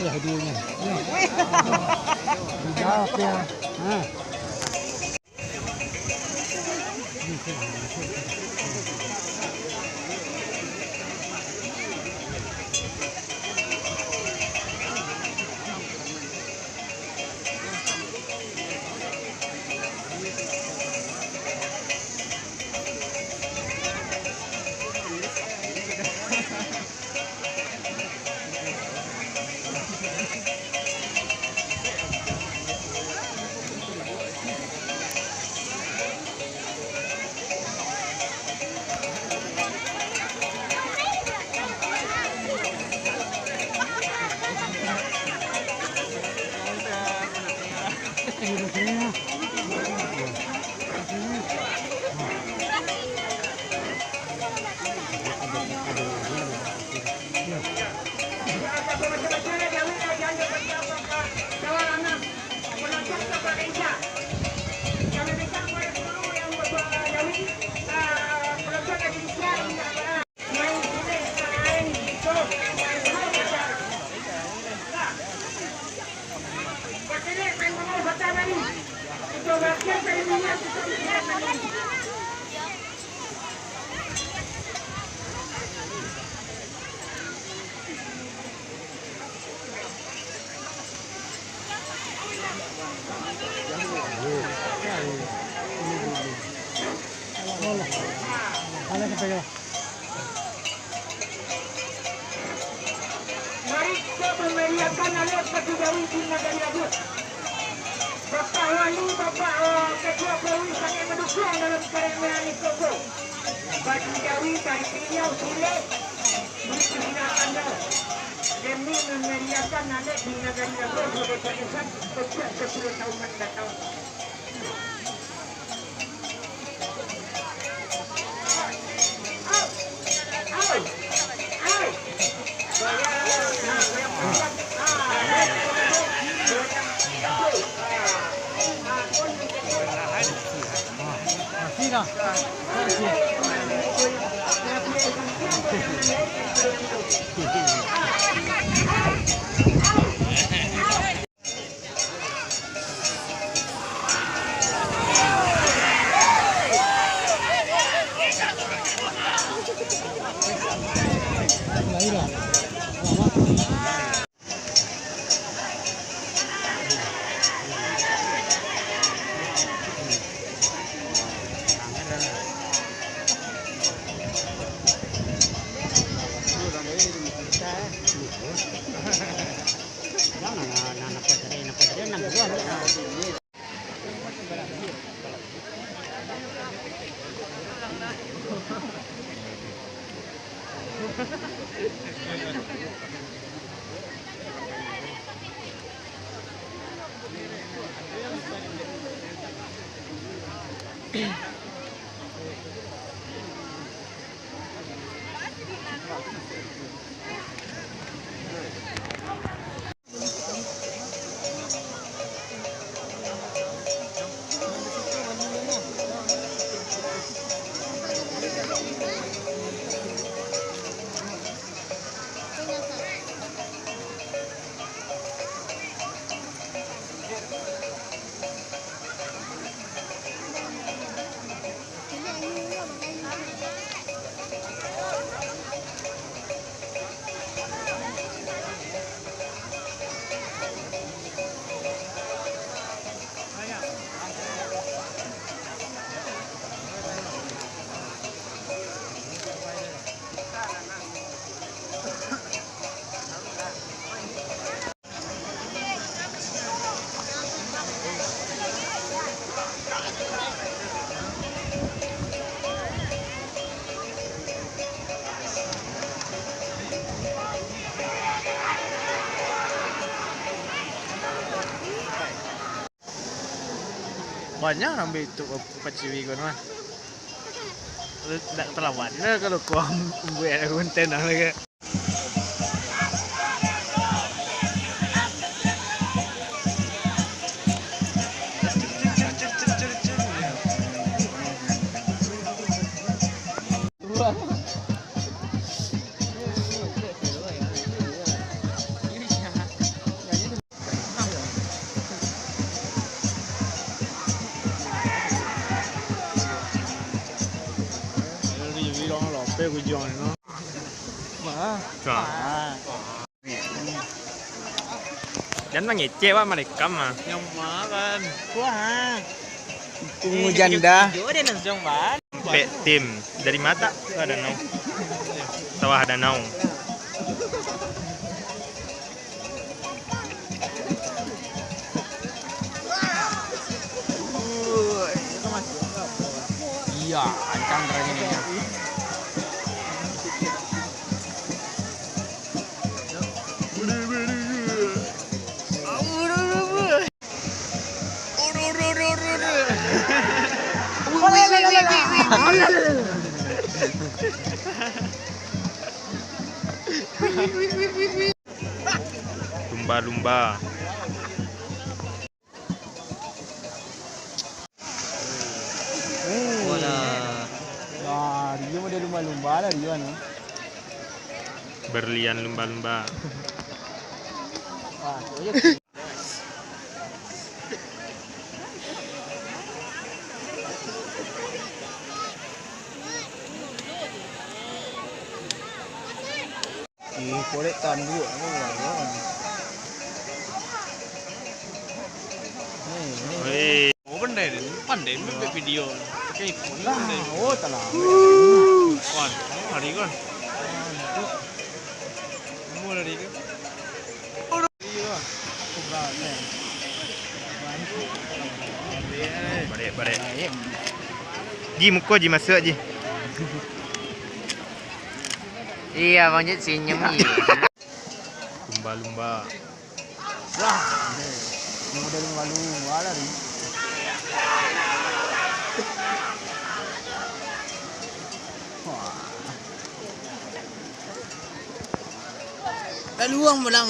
Ya hadiahnya. Jawab ya. Mari kita memeriahkan alat Ketudawi di Negeri Agus. Bapak Wali, Bapak Ketua Perwi sangat mendukung dalam kerajaan Isogo. Bagi Jawi, dari Piliau, Sulit, begitu hina anda. Demi memeriahkan alat di Negeri Agus sebagai penyesat setiap 10 tahun mendatang. Banyak ambil itu paciwi kan mah. Tak terlawan lah kalau kau buat konten lagi. John no. Wah. Dan mengecek wah mereka mah. Yang makan. Wah. Ungu janda. Jodoh dan Jong Ban. Tim dari mata ada nau. Sawah ada nau. Iya, Chandra ini. Lumba-lumba. Wah, Rio mau dari lumba-lumba lah Rio no. Berlian lumba-lumba. Wah, korek tan dulu. Wih, pandai membuat video. Kayak pandai. Oh, telah. Kon, hari kon. Mulai hari kon. bare. Ji muka ji masuk ji. Iya, Bang Jet senyum ni. Lumba-lumba. Wah, ini dari lumba-lumba lah Rio. Luang belang.